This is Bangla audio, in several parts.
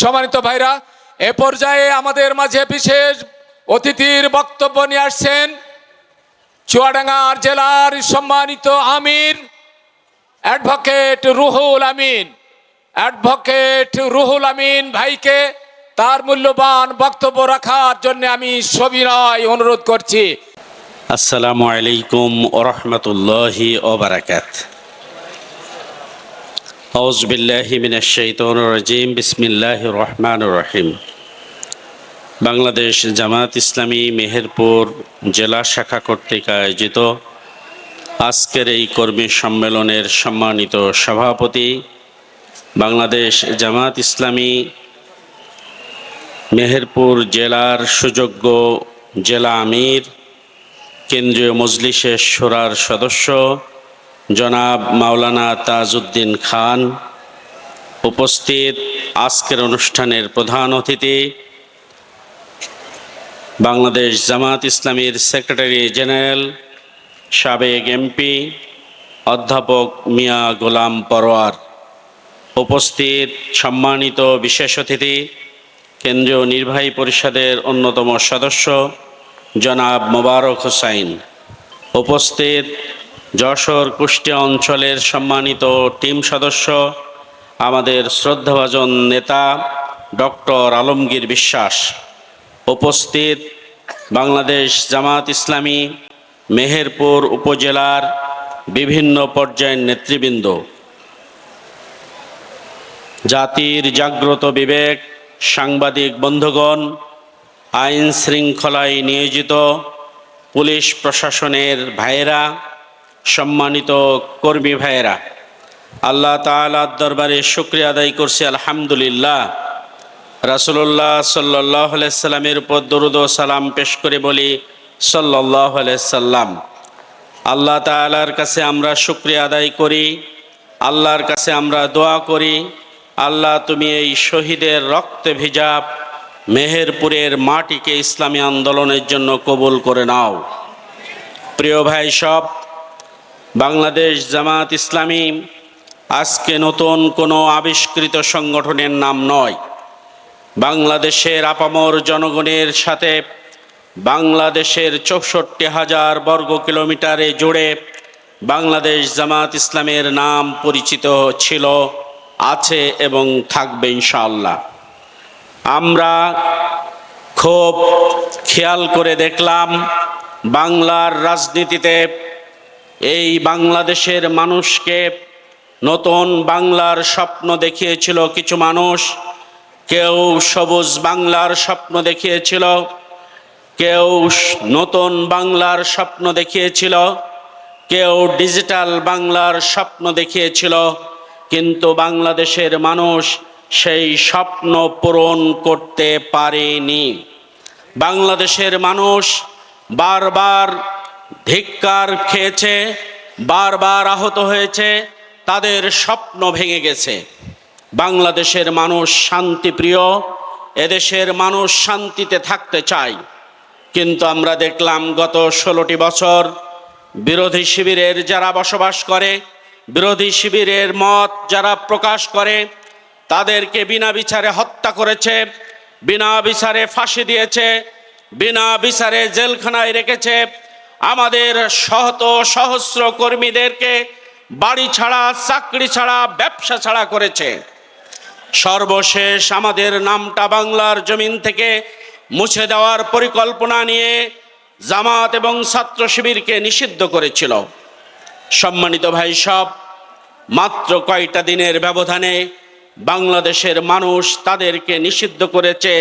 সম্মানিত ভাইরা, এ পর্যায়ে আমাদের মাঝে বিশেষ অতিথির বক্তব্য নিয়ে আসছেন চুয়াডাঙ্গা জেলার সম্মানিত আমির অ্যাডভোকেট রুহুল আমিন ভাইকে তার মূল্যবান বক্তব্য রাখার জন্য আমি সবিনয় অনুরোধ করছি। আসসালামু আলাইকুম ওয়া রাহমাতুল্লাহি ওয়া বারাকাতুহু। আউযু বিল্লাহি মিনাশ শাইতানির রাজীম। বিসমিল্লাহির রহমানির রহিম। বাংলাদেশ জামাত ইসলামী মেহেরপুর জেলা শাখা কর্তৃক আয়োজিত আজকের এই কর্মী সম্মেলনের সম্মানিত সভাপতি, বাংলাদেশ জামাত ইসলামী মেহেরপুর জেলার সুযোগ্য জেলা আমির, কেন্দ্রীয় মজলিসের শূরার সদস্য জনাব মাওলানা তাজউদ্দিন খান, উপস্থিত আজকের অনুষ্ঠানের প্রধান অতিথি বাংলাদেশ জামাত ইসলামীর সেক্রেটারি জেনারেল সাবেক এমপি অধ্যাপক মিয়া গোলাম পরোয়ার, উপস্থিত সম্মানিত বিশেষ অতিথি কেন্দ্রীয় নির্বাহী পরিষদের অন্যতম সদস্য জনাব মোবারক হোসাইন, উপস্থিত যশোর কুষ্টিয়া অঞ্চলের সম্মানিত টিম সদস্য আমাদের শ্রদ্ধাভাজন নেতা ডক্টর আলমগীর বিশ্বাস, উপস্থিত বাংলাদেশ জামাত ইসলামী মেহেরপুর উপজেলার বিভিন্ন পর্যায়ের নেতৃবৃন্দ, জাতির জাগ্রত বিবেক, সাংবাদিক বন্ধুগণ, আইন শৃঙ্খলায় নিয়োজিত পুলিশ প্রশাসনের ভাইয়েরা, সম্মানিত কর্মী ভাইয়েরা, আল্লাহ তাআলার দরবারে শুকরিয়া আদায় করছি আলহামদুলিল্লাহ। রাসূলুল্লাহ সাল্লাল্লাহু আলাইহি সাল্লামের উপর দরুদ ও সালাম পেশ করে বলি সাল্লাল্লাহু আলাইহি সাল্লাম। আল্লাহ তাআলার কাছে আমরা শুকরিয়া আদায় করি, আল্লাহর কাছে আমরা দোয়া করি, আল্লাহ তুমি এই শহীদের রক্তে ভেজা মেহেরপুরের মাটিকে ইসলামী আন্দোলনের জন্য কবুল করে নাও। প্রিয় ভাই সব, বাংলাদেশ জামাত ইসলামী আজকে নতুন কোনো আবিষ্কৃত সংগঠনের নাম নয়। বাংলাদেশের আপামর জনগণের সাথে বাংলাদেশের 64,000 বর্গ কিলোমিটারে জুড়ে বাংলাদেশ জামাত ইসলামের নাম পরিচিত ছিল, আছে এবং থাকবে ইনশাআল্লাহ। আমরা খুব খেয়াল করে দেখলাম বাংলার রাজনীতিতে এই বাংলাদেশের মানুষকে নতুন বাংলার স্বপ্ন দেখিয়েছিল কিছু মানুষ। কেউ সবুজ বাংলার স্বপ্ন দেখিয়েছিল, কেউ নতুন বাংলার স্বপ্ন দেখিয়েছিল, কেউ ডিজিটাল বাংলার স্বপ্ন দেখিয়েছিল, কিন্তু বাংলাদেশের মানুষ সেই স্বপ্ন পূরণ করতে পারেনি। বাংলাদেশের মানুষ বারবার ধিক্কার খেয়েছে, বারবার আহত হয়েছে, তাদের স্বপ্ন ভেঙে গেছে। বাংলাদেশের মানুষ শান্তিপ্রিয়, এদেশের মানুষ শান্তিতে থাকতে চায়, কিন্তু আমরা দেখলাম গত 16টি বছর বিরোধী শিবিরের যারা বসবাস করে, বিরোধী শিবিরের মত যারা প্রকাশ করে, তাদেরকে বিনা বিচারে হত্যা করেছে, বিনা বিচারে ফাঁসি দিয়েছে, বিনা বিচারে জেলখানায় রেখেছে। আমাদের শত সহস্র কর্মীদেরকে বাড়ি ছাড়া, চাকরি ছাড়া, ব্যবসা ছাড়া করেছে। সর্বশেষ আমাদের নামটা বাংলার জমিন থেকে মুছে দেওয়ার পরিকল্পনা নিয়ে জামাত এবং ছাত্র শিবিরকে নিষিদ্ধ করেছিল। সম্মানিত ভাই সব, মাত্র কয়টা দিনের ব্যবধানে বাংলাদেশের মানুষ তাদেরকে নিষিদ্ধ করেছে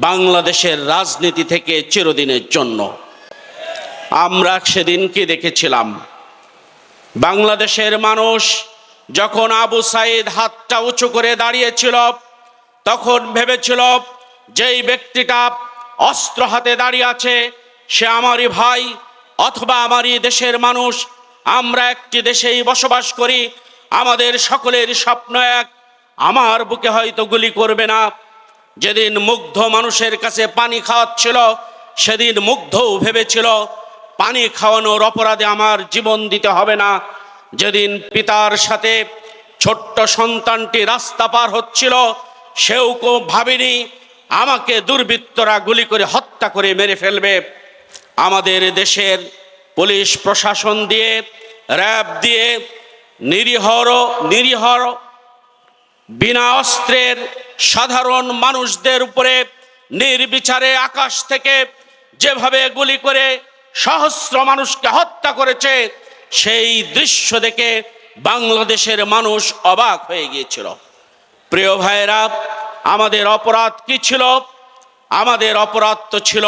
বাংলাদেশের রাজনীতি থেকে চিরদিনের জন্য। আমরা সেদিন কি দেখেছিলাম? বাংলাদেশের মানুষ যখন আবু সাইদ হাতটা উঁচু করে দাঁড়িয়েছিল, তখন ভেবেছিল যেই ব্যক্তিটা অস্ত্র হাতে দাঁড়িয়ে আছে সে আমারই ভাই অথবা আমারই দেশের মানুষ। আমরা একটি দেশেই বসবাস করি, আমাদের সকলের স্বপ্ন এক, আমার বুকে হয়তো গুলি করবে না। যেদিন মুগ্ধ মানুষের কাছে পানি খাওয়াচ্ছিল, সেদিন মুগ্ধও ভেবেছিল পানি খাওয়ানোর অপরাধে আমার জীবন দিতে হবে না। যেদিন পিতার সাথে ছোট্ট সন্তানটি রাস্তা পার হচ্ছিল, সেও ভাবেনি আমাকে দুর্বৃত্তরা গুলি করে হত্যা করে মেরে ফেলবে। আমাদের দেশের পুলিশ প্রশাসন দিয়ে, র্যাব দিয়ে নিরীহ বিনা অস্ত্রের সাধারণ মানুষদের উপরে নির্বিচারে আকাশ থেকে যেভাবে গুলি করে সহস্র মানুষকে হত্যা করেছে, সেই দৃশ্য দেখে বাংলাদেশের মানুষ অবাক হয়ে গিয়েছিল। প্রিয় ভাইয়েরা, আমাদের অপরাধ কি ছিল? আমাদের অপরাধ তো ছিল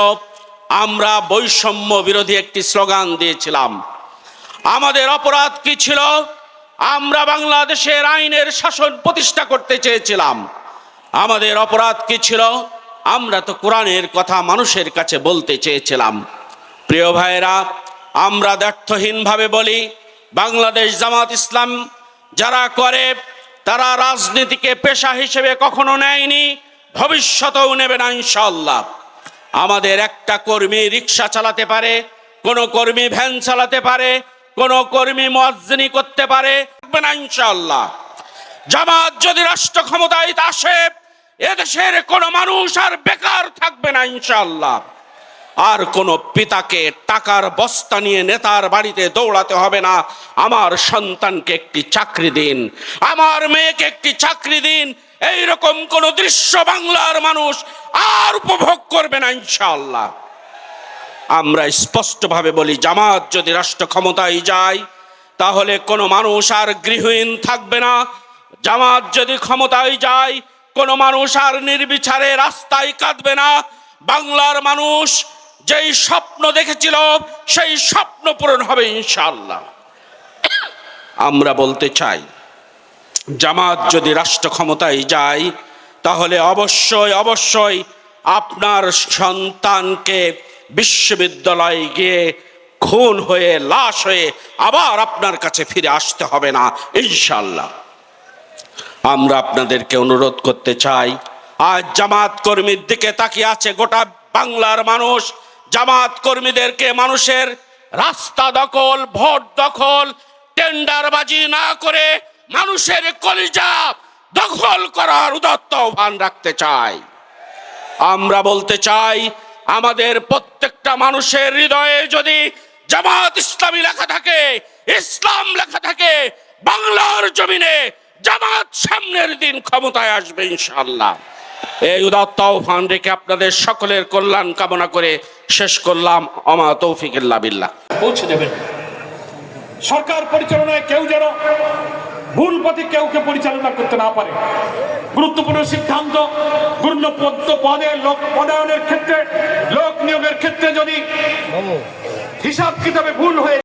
আমরা বৈষম্য বিরোধী একটি স্লোগান দিয়েছিলাম। আমাদের অপরাধ কি ছিল? আমরা বাংলাদেশের আইনের শাসন প্রতিষ্ঠা করতে চেয়েছিলাম। আমাদের অপরাধ কি ছিল? আমরা তো কোরআনের কথা মানুষের কাছে বলতে চেয়েছিলাম। প্রিয় ভাইয়েরা, আমরা দ্ব্যর্থহীনভাবে বলি, বাংলাদেশ জামাত ইসলাম যারা করে তারা রাজনীতিকে পেশা হিসেবে কখনো নেয়নি, ভবিষ্যতেও নেবে না ইনশাআল্লাহ। আমাদের একটা কর্মী রিক্সা চালাতে পারে, কোনো কর্মী ভ্যান চালাতে পারে, কোনো কর্মী মুয়াজ্জিনি করতে পারে, না ইনশাআল্লাহ। জামাত যদি রাষ্ট্র ক্ষমতায় আসে, এদেশের কোনো মানুষ আর বেকার থাকবে না ইনশাআল্লাহ। আর কোনো পিতাকে টাকার বস্তা নিয়ে নেতার বাড়িতে দৌড়াতে হবে না, আমার সন্তানকে একটি চাকরি দিন, আমার মেয়েকে একটি চাকরি দিন, এইরকম কোন দৃশ্য বাংলার মানুষ আর উপভোগ করবে না ইনশাআল্লাহ। আমরা স্পষ্টভাবে বলি, জামাত যদি রাষ্ট্র ক্ষমতায় যায় তাহলে কোনো মানুষ আর গৃহহীন থাকবে না। জামাত যদি ক্ষমতায় যায় কোনো মানুষ আর নির্বিচারে রাস্তায় কাঁদবে না। বাংলার মানুষ যেই স্বপ্ন দেখেছিল সেই স্বপ্ন পূরণ হবে ইনশাআল্লাহ। আমরা বলতে চাই, জামাত যদি রাষ্ট্র ক্ষমতায় যায় তাহলে অবশ্যই আপনার সন্তানকে বিশ্ববিদ্যালয়ে গিয়ে খুন হয়ে লাশ হয়ে আবার আপনার কাছে ফিরে আসতে হবে না ইনশাআল্লাহ। আমরা আপনাদেরকে অনুরোধ করতে চাই, আজ জামাত কর্মীর দিকে তাকিয়ে আছে গোটা বাংলার মানুষ। জামাত কর্মীদেরকে মানুষের রাস্তা দখল, ভোট দখল, টেন্ডারবাজি না করে মানুষের কলিজা দখল করার উদাত্ত আহ্বান রাখতে চাই। আমরা বলতে চাই, আমাদের প্রত্যেকটা মানুষের হৃদয়ে যদি জামাত ইসলামী লেখা থাকে, ইসলাম লেখা থাকে, বাংলার জমিনে জামাত সামনের দিন ক্ষমতায় আসবে ইনশাআল্লাহ। এই উদাত্ত আহ্বান রেখে আপনাদের সকলের কল্যাণ কামনা করে শেষ করলাম। আমা তৌফিক ইল্লা বিল্লাহ। পৌঁছে দেবেন। সরকার পরিচালনায় কেউ যেন ভুল পথে কেউকে পরিচালনা করতে না পারে। গুরুত্বপূর্ণ সিদ্ধান্ত, গুরুত্বপূর্ণ পদে লোক পদায়নের ক্ষেত্রে, লোক নিয়োগের ক্ষেত্রে যদি হিসাব কিতাবে ভুল হয়ে